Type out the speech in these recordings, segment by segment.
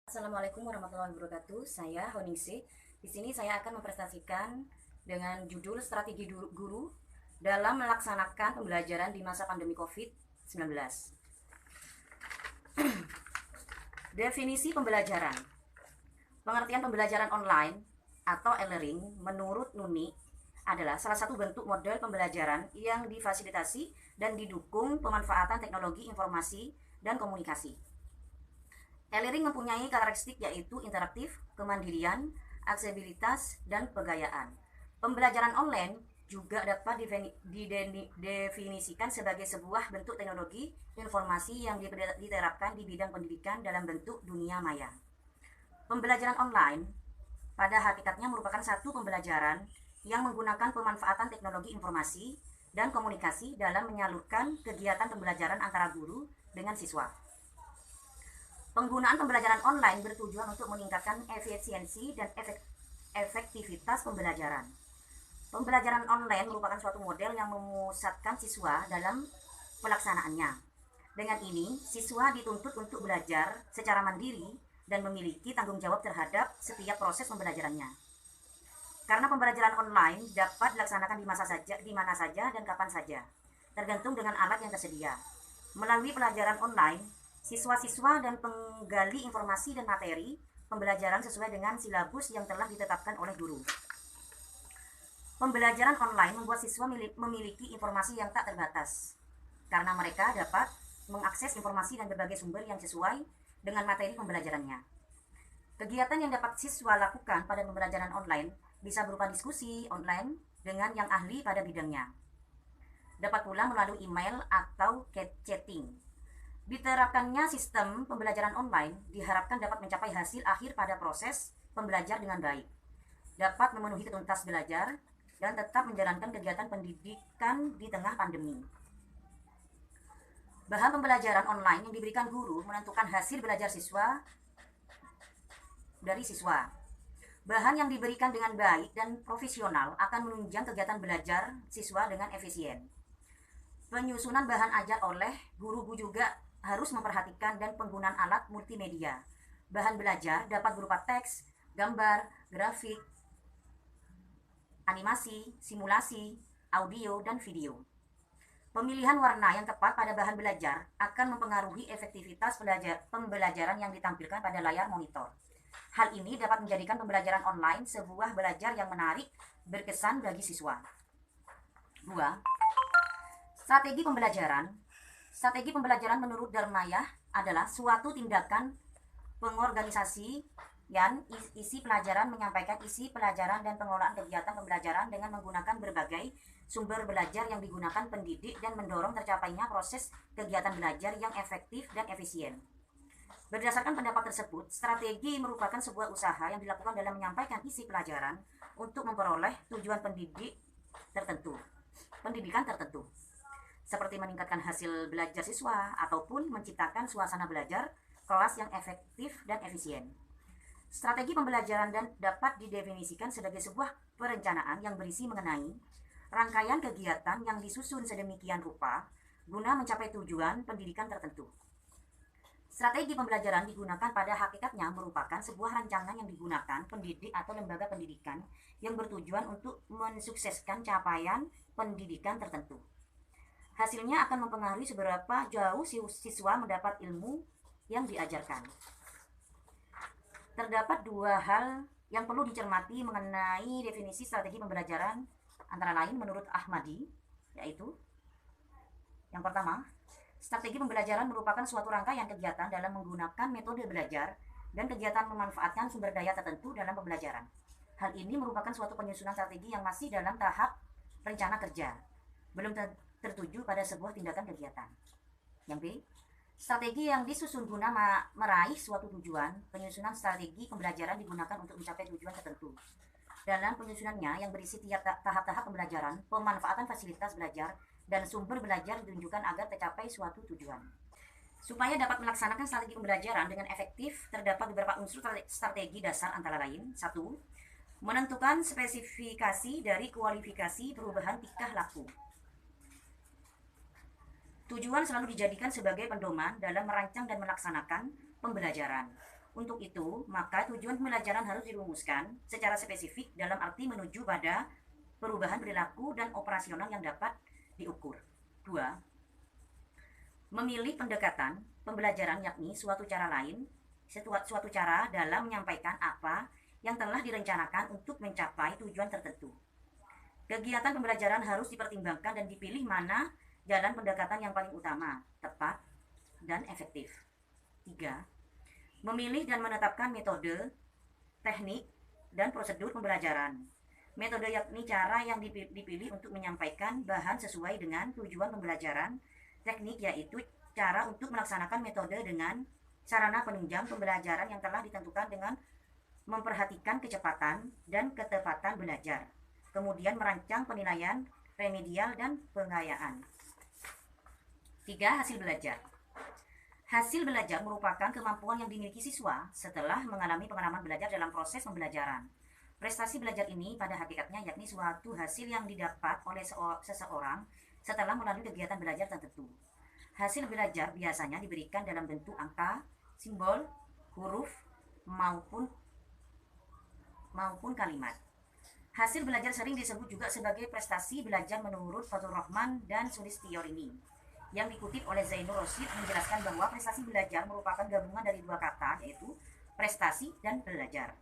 Assalamualaikum warahmatullahi wabarakatuh. Saya Honingsih. Di sini saya akan mempresentasikan dengan judul Strategi Guru dalam melaksanakan pembelajaran di masa pandemi COVID-19. Definisi pembelajaran. Pengertian pembelajaran online atau e-learning menurut Nuni adalah salah satu bentuk model pembelajaran yang difasilitasi dan didukung pemanfaatan teknologi informasi dan komunikasi. E-learning mempunyai karakteristik yaitu interaktif, kemandirian, aksesibilitas, dan pegayaan. Pembelajaran online juga dapat didefinisikan sebagai sebuah bentuk teknologi informasi yang diterapkan di bidang pendidikan dalam bentuk dunia maya. Pembelajaran online pada hakikatnya merupakan satu pembelajaran yang menggunakan pemanfaatan teknologi informasi dan komunikasi dalam menyalurkan kegiatan pembelajaran antara guru dengan siswa. Penggunaan pembelajaran online bertujuan untuk meningkatkan efisiensi dan efektivitas pembelajaran. Pembelajaran online merupakan suatu model yang memusatkan siswa dalam pelaksanaannya. Dengan ini, siswa dituntut untuk belajar secara mandiri dan memiliki tanggung jawab terhadap setiap proses pembelajarannya. Karena pembelajaran online dapat dilaksanakan di mana saja dan kapan saja, tergantung dengan alat yang tersedia. Melalui pelajaran online, siswa-siswa dan penggali informasi dan materi pembelajaran sesuai dengan silabus yang telah ditetapkan oleh guru. Pembelajaran online membuat siswa memiliki informasi yang tak terbatas, karena mereka dapat mengakses informasi dan berbagai sumber yang sesuai dengan materi pembelajarannya. Kegiatan yang dapat siswa lakukan pada pembelajaran online bisa berupa diskusi online dengan yang ahli pada bidangnya. Dapat pula melalui email atau chatting. Diterapkannya sistem pembelajaran online diharapkan dapat mencapai hasil akhir pada proses pembelajar dengan baik, dapat memenuhi tuntas belajar, dan tetap menjalankan kegiatan pendidikan di tengah pandemi. Bahan pembelajaran online yang diberikan guru menentukan hasil belajar siswa dari siswa. Bahan yang diberikan dengan baik dan profesional akan menunjang kegiatan belajar siswa dengan efisien. Penyusunan bahan ajar oleh guru juga harus memperhatikan dan penggunaan alat multimedia. Bahan belajar dapat berupa teks, gambar, grafik, animasi, simulasi, audio, dan video. Pemilihan warna yang tepat pada bahan belajar akan mempengaruhi efektivitas pembelajaran yang ditampilkan pada layar monitor. Hal ini dapat menjadikan pembelajaran online sebuah belajar yang menarik, berkesan bagi siswa. 2. Strategi pembelajaran. Strategi pembelajaran menurut Darmayah adalah suatu tindakan pengorganisasi yang isi pelajaran, menyampaikan isi pelajaran dan pengelolaan kegiatan pembelajaran dengan menggunakan berbagai sumber belajar yang digunakan pendidik dan mendorong tercapainya proses kegiatan belajar yang efektif dan efisien. Berdasarkan pendapat tersebut, strategi merupakan sebuah usaha yang dilakukan dalam menyampaikan isi pelajaran untuk memperoleh tujuan pendidikan tertentu, seperti meningkatkan hasil belajar siswa ataupun menciptakan suasana belajar kelas yang efektif dan efisien. Strategi pembelajaran dapat didefinisikan sebagai sebuah perencanaan yang berisi mengenai rangkaian kegiatan yang disusun sedemikian rupa guna mencapai tujuan pendidikan tertentu. Strategi pembelajaran digunakan pada hakikatnya merupakan sebuah rancangan yang digunakan pendidik atau lembaga pendidikan yang bertujuan untuk mensukseskan capaian pendidikan tertentu. Hasilnya akan mempengaruhi seberapa jauh siswa mendapat ilmu yang diajarkan. Terdapat dua hal yang perlu dicermati mengenai definisi strategi pembelajaran, antara lain menurut Ahmadi, yaitu yang pertama, strategi pembelajaran merupakan suatu rangkaian kegiatan dalam menggunakan metode belajar dan kegiatan memanfaatkan sumber daya tertentu dalam pembelajaran. Hal ini merupakan suatu penyusunan strategi yang masih dalam tahap rencana kerja, belum tertuju pada sebuah tindakan kegiatan. Yang B, strategi yang disusun guna meraih suatu tujuan. Penyusunan strategi pembelajaran digunakan untuk mencapai tujuan tertentu. Dalam penyusunannya yang berisi tahap-tahap pembelajaran, pemanfaatan fasilitas belajar, dan sumber belajar ditunjukkan agar tercapai suatu tujuan. Supaya dapat melaksanakan strategi pembelajaran dengan efektif, terdapat beberapa unsur strategi dasar antara lain. 1. Menentukan spesifikasi dari kualifikasi perubahan tingkah laku. Tujuan selalu dijadikan sebagai pedoman dalam merancang dan melaksanakan pembelajaran. Untuk itu, maka tujuan pembelajaran harus dirumuskan secara spesifik dalam arti menuju pada perubahan perilaku dan operasional yang dapat diukur. 2. Memilih pendekatan pembelajaran yakni suatu cara dalam menyampaikan apa yang telah direncanakan untuk mencapai tujuan tertentu. Kegiatan pembelajaran harus dipertimbangkan dan dipilih mana jalan pendekatan yang paling utama, tepat, dan efektif. 3. Memilih dan menetapkan metode, teknik, dan prosedur pembelajaran. Metode yakni cara yang dipilih untuk menyampaikan bahan sesuai dengan tujuan pembelajaran. Teknik yaitu cara untuk melaksanakan metode dengan sarana penunjang pembelajaran yang telah ditentukan dengan memperhatikan kecepatan dan ketepatan belajar. Kemudian merancang penilaian remedial dan pengayaan. 3. Hasil belajar. Hasil belajar merupakan kemampuan yang dimiliki siswa setelah mengalami pengalaman belajar dalam proses pembelajaran. Prestasi belajar ini pada hakikatnya yakni suatu hasil yang didapat oleh seseorang setelah melalui kegiatan belajar tertentu. Hasil belajar biasanya diberikan dalam bentuk angka, simbol, huruf, maupun kalimat. Hasil belajar sering disebut juga sebagai prestasi belajar menurut Fathur Rahman dan Sulistiorini. Yang dikutip oleh Zainur Rosyid menjelaskan bahwa prestasi belajar merupakan gabungan dari dua kata, yaitu prestasi dan belajar.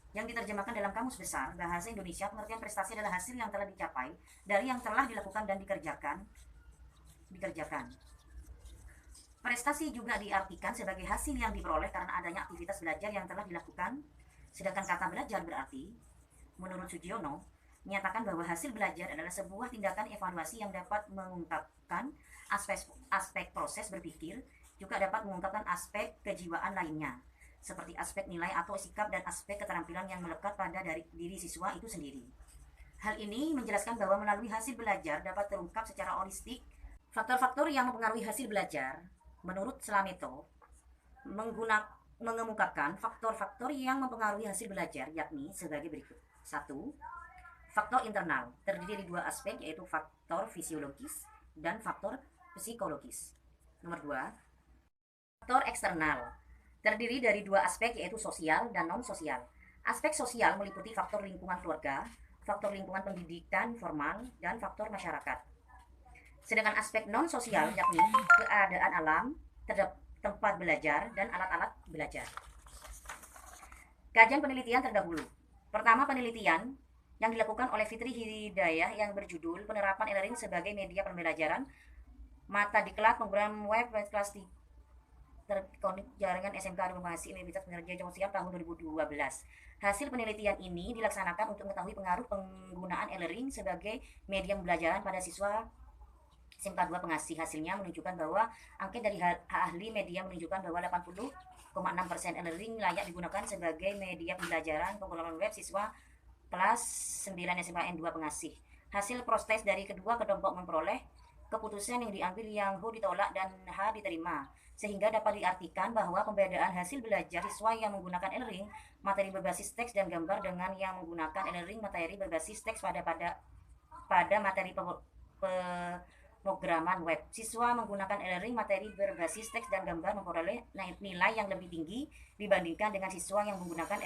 Yang diterjemahkan dalam Kamus Besar Bahasa Indonesia, pengertian prestasi adalah hasil yang telah dicapai dari yang telah dilakukan dan dikerjakan. Prestasi juga diartikan sebagai hasil yang diperoleh karena adanya aktivitas belajar yang telah dilakukan. Sedangkan kata belajar berarti, menurut Sugiono, menyatakan bahwa hasil belajar adalah sebuah tindakan evaluasi yang dapat mengungkapkan aspek proses berpikir, juga dapat mengungkapkan aspek kejiwaan lainnya, seperti aspek nilai atau sikap dan aspek keterampilan yang melekat pada diri siswa itu sendiri. Hal ini menjelaskan bahwa melalui hasil belajar dapat terungkap secara holistik faktor-faktor yang mempengaruhi hasil belajar. Menurut Slameto, mengemukakan faktor-faktor yang mempengaruhi hasil belajar yakni sebagai berikut. 1. Faktor internal terdiri dari dua aspek, yaitu faktor fisiologis dan faktor psikologis. Nomor 2. Faktor eksternal terdiri dari dua aspek, yaitu sosial dan non-sosial. Aspek sosial meliputi faktor lingkungan keluarga, faktor lingkungan pendidikan formal, dan faktor masyarakat. Sedangkan aspek non-sosial yakni keadaan alam, tempat belajar, dan alat-alat belajar. Kajian penelitian terdahulu. Pertama, penelitian yang dilakukan oleh Fitri Hidayah yang berjudul Penerapan E-Learning sebagai Media Pembelajaran, Mata Diklat, Program Web, Kelas Terkonik Jaringan SMK Informasi Universitas Penerja Sosial tahun 2012. Hasil penelitian ini dilaksanakan untuk mengetahui pengaruh penggunaan E-Learning sebagai media pembelajaran pada siswa SMK 2 pengasih. Hasilnya menunjukkan bahwa angket dari ahli media menunjukkan bahwa 80,6% E-Learning layak digunakan sebagai media pembelajaran penggunaan web siswa kelas 9 SMKN 2 pengasih. Hasil proses dari kedua kelompok memperoleh keputusan yang diambil yang H ditolak dan H diterima, sehingga dapat diartikan bahwa pembedaan hasil belajar siswa yang menggunakan E-Learning materi berbasis teks dan gambar dengan yang menggunakan E-Learning materi berbasis teks pada materi pemrograman web. Siswa menggunakan E-Learning materi berbasis teks dan gambar memperoleh nilai yang lebih tinggi dibandingkan dengan siswa yang menggunakan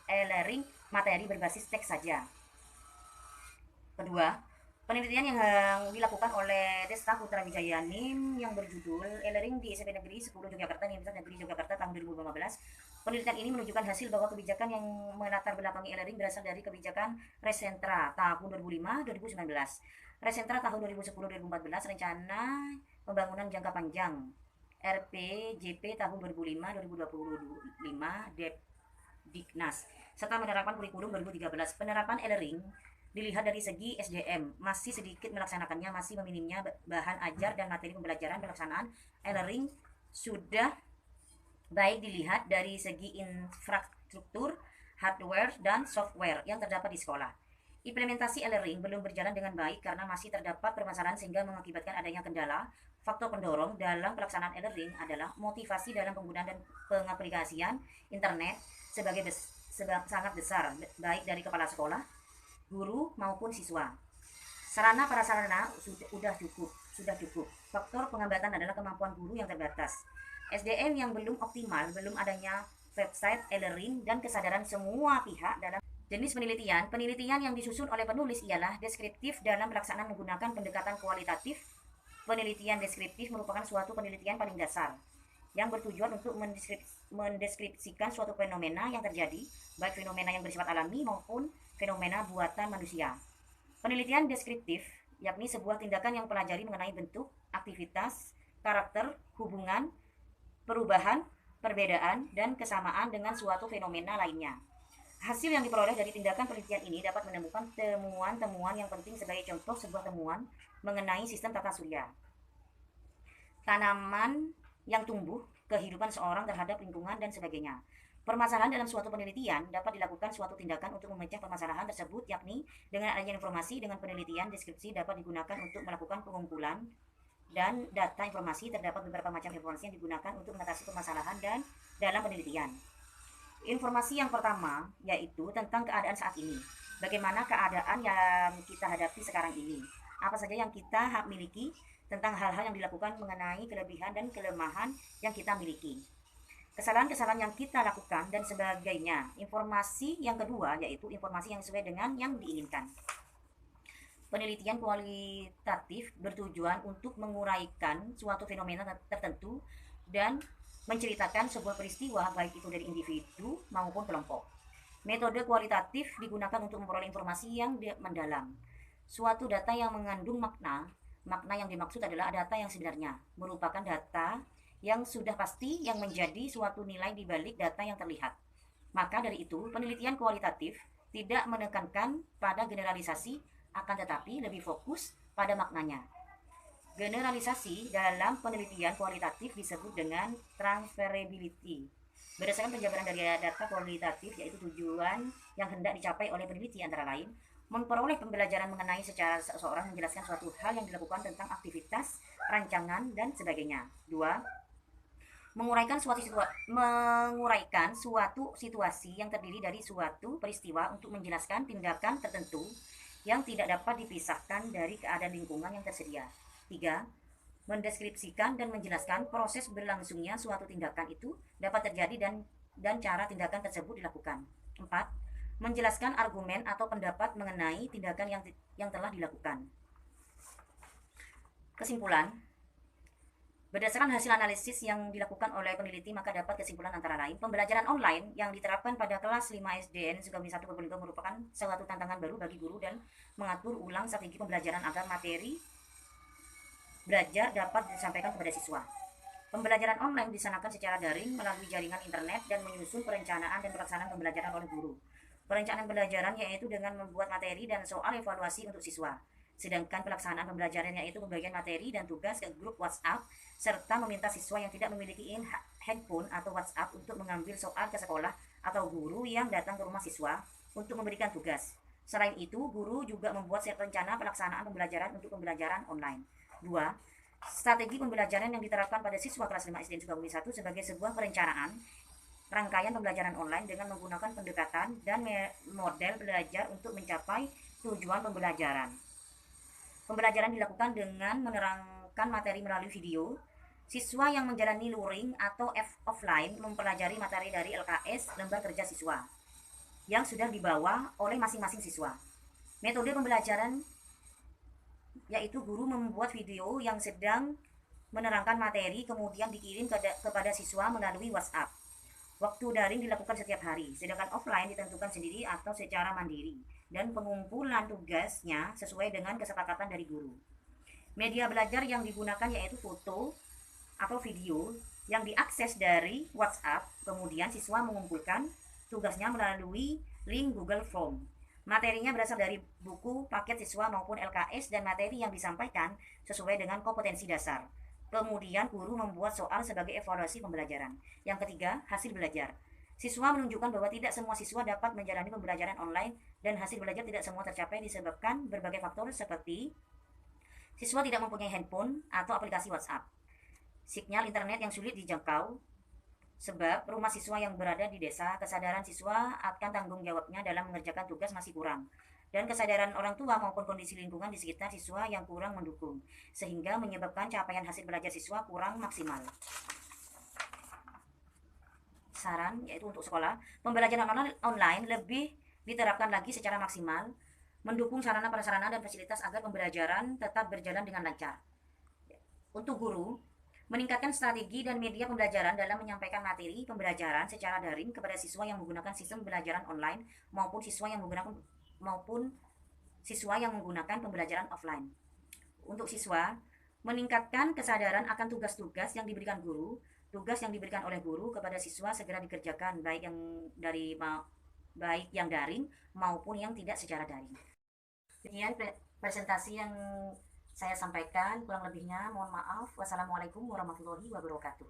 E-Learning materi berbasis teks saja. Kedua, penelitian yang dilakukan oleh Desta Putra Wijayani yang berjudul E-Learning di SMP Negeri 10 Yogyakarta, Universitas Negeri Yogyakarta tahun 2015. Penelitian ini menunjukkan hasil bahwa kebijakan yang melatar belakangi E-Learning berasal dari kebijakan Resentra tahun 2005-2019. Resentra tahun 2010-2014, Rencana Pembangunan Jangka Panjang RPJP tahun 2005-2025 Diknas, serta menerapkan kurikulum 2013. Penerapan E-Learning dilihat dari segi SDM, masih sedikit melaksanakannya, masih meminimnya bahan ajar dan materi pembelajaran. Pelaksanaan E-Learning sudah baik dilihat dari segi infrastruktur, hardware, dan software yang terdapat di sekolah. Implementasi E-Learning belum berjalan dengan baik karena masih terdapat permasalahan sehingga mengakibatkan adanya kendala. Faktor pendorong dalam pelaksanaan E-Learning adalah motivasi dalam penggunaan dan pengaplikasian internet sangat besar, baik dari kepala sekolah, guru maupun siswa. Sarana prasarana sudah cukup. Faktor penghambatan adalah kemampuan guru yang terbatas. SDM yang belum optimal, belum adanya website, e-learning, dan kesadaran semua pihak dalam jenis penelitian. Penelitian yang disusun oleh penulis ialah deskriptif dalam pelaksanaan menggunakan pendekatan kualitatif. Penelitian deskriptif merupakan suatu penelitian paling dasar yang bertujuan untuk mendeskripsikan suatu fenomena yang terjadi, baik fenomena yang bersifat alami maupun fenomena buatan manusia. Penelitian deskriptif yakni sebuah tindakan yang pelajari mengenai bentuk, aktivitas, karakter, hubungan, perubahan, perbedaan, dan kesamaan dengan suatu fenomena lainnya. Hasil yang diperoleh dari tindakan penelitian ini dapat menemukan temuan-temuan yang penting sebagai contoh sebuah temuan mengenai sistem tata surya, tanaman yang tumbuh, kehidupan seorang terhadap lingkungan, dan sebagainya. Permasalahan dalam suatu penelitian dapat dilakukan suatu tindakan untuk memecah permasalahan tersebut, yakni dengan adanya informasi dengan penelitian deskripsi dapat digunakan untuk melakukan pengumpulan dan data informasi. Terdapat beberapa macam informasi yang digunakan untuk mengatasi permasalahan dan dalam penelitian. Informasi yang pertama yaitu tentang keadaan saat ini. Bagaimana keadaan yang kita hadapi sekarang ini? Apa saja yang kita miliki, tentang hal-hal yang dilakukan mengenai kelebihan dan kelemahan yang kita miliki, kesalahan-kesalahan yang kita lakukan, dan sebagainya. Informasi yang kedua yaitu informasi yang sesuai dengan yang diinginkan. Penelitian kualitatif bertujuan untuk menguraikan suatu fenomena tertentu dan menceritakan sebuah peristiwa, baik itu dari individu maupun kelompok. Metode kualitatif digunakan untuk memperoleh informasi yang mendalam. Suatu data yang mengandung makna yang dimaksud adalah data yang sebenarnya, merupakan data yang sudah pasti yang menjadi suatu nilai di balik data yang terlihat. Maka dari itu, penelitian kualitatif tidak menekankan pada generalisasi, akan tetapi lebih fokus pada maknanya. Generalisasi dalam penelitian kualitatif disebut dengan transferability. Berdasarkan penjabaran dari data kualitatif, yaitu tujuan yang hendak dicapai oleh peneliti antara lain memperoleh pembelajaran mengenai secara seseorang, menjelaskan suatu hal yang dilakukan tentang aktivitas, rancangan, dan sebagainya. 2. Menguraikan suatu situasi yang terdiri dari suatu peristiwa untuk menjelaskan tindakan tertentu yang tidak dapat dipisahkan dari keadaan lingkungan yang tersedia. 3. Mendeskripsikan dan menjelaskan proses berlangsungnya suatu tindakan itu dapat terjadi dan cara tindakan tersebut dilakukan. 4. Menjelaskan argumen atau pendapat mengenai tindakan yang telah dilakukan. Kesimpulan, berdasarkan hasil analisis yang dilakukan oleh peneliti, maka dapat kesimpulan antara lain, pembelajaran online yang diterapkan pada kelas 5 SDN Sukabumi 1 Probolinggo merupakan suatu tantangan baru bagi guru dan mengatur ulang strategi pembelajaran agar materi belajar dapat disampaikan kepada siswa. Pembelajaran online disanakan secara daring melalui jaringan internet dan menyusun perencanaan dan pelaksanaan pembelajaran oleh guru. Perencanaan pembelajaran yaitu dengan membuat materi dan soal evaluasi untuk siswa. Sedangkan pelaksanaan pembelajaran yaitu pembagian materi dan tugas ke grup WhatsApp serta meminta siswa yang tidak memiliki handphone atau WhatsApp untuk mengambil soal ke sekolah atau guru yang datang ke rumah siswa untuk memberikan tugas. Selain itu, guru juga membuat rencana pelaksanaan pembelajaran untuk pembelajaran online. 2. Strategi pembelajaran yang diterapkan pada siswa kelas 5 SDN Sukabumi 1 sebagai sebuah perencanaan rangkaian pembelajaran online dengan menggunakan pendekatan dan model belajar untuk mencapai tujuan pembelajaran. Pembelajaran dilakukan dengan menerangkan materi melalui video. Siswa yang menjalani luring atau offline mempelajari materi dari LKS lembar kerja siswa yang sudah dibawa oleh masing-masing siswa. Metode pembelajaran yaitu guru membuat video yang sedang menerangkan materi kemudian dikirim kepada siswa melalui WhatsApp. Waktu daring dilakukan setiap hari, sedangkan offline ditentukan sendiri atau secara mandiri, dan pengumpulan tugasnya sesuai dengan kesepakatan dari guru. Media belajar yang digunakan yaitu foto atau video yang diakses dari WhatsApp, kemudian siswa mengumpulkan tugasnya melalui link Google Form. Materinya berasal dari buku, paket siswa maupun LKS, dan materi yang disampaikan sesuai dengan kompetensi dasar. Kemudian guru membuat soal sebagai evaluasi pembelajaran. Yang ketiga, hasil belajar. Siswa menunjukkan bahwa tidak semua siswa dapat menjalani pembelajaran online dan hasil belajar tidak semua tercapai disebabkan berbagai faktor seperti siswa tidak mempunyai handphone atau aplikasi WhatsApp, sinyal internet yang sulit dijangkau, sebab rumah siswa yang berada di desa, kesadaran siswa akan tanggung jawabnya dalam mengerjakan tugas masih kurang, dan kesadaran orang tua maupun kondisi lingkungan di sekitar siswa yang kurang mendukung, sehingga menyebabkan capaian hasil belajar siswa kurang maksimal. saran, yaitu untuk sekolah, pembelajaran online lebih diterapkan lagi secara maksimal, mendukung sarana prasarana dan fasilitas agar pembelajaran tetap berjalan dengan lancar. Untuk guru, meningkatkan strategi dan media pembelajaran dalam menyampaikan materi pembelajaran secara daring kepada siswa yang menggunakan sistem pembelajaran online maupun siswa yang menggunakan pembelajaran offline. Untuk siswa, meningkatkan kesadaran akan tugas-tugas yang diberikan guru, tugas yang diberikan oleh guru kepada siswa segera dikerjakan, baik yang daring maupun yang tidak secara daring. Demikian presentasi yang saya sampaikan, kurang lebihnya mohon maaf. Wassalamualaikum warahmatullahi wabarakatuh.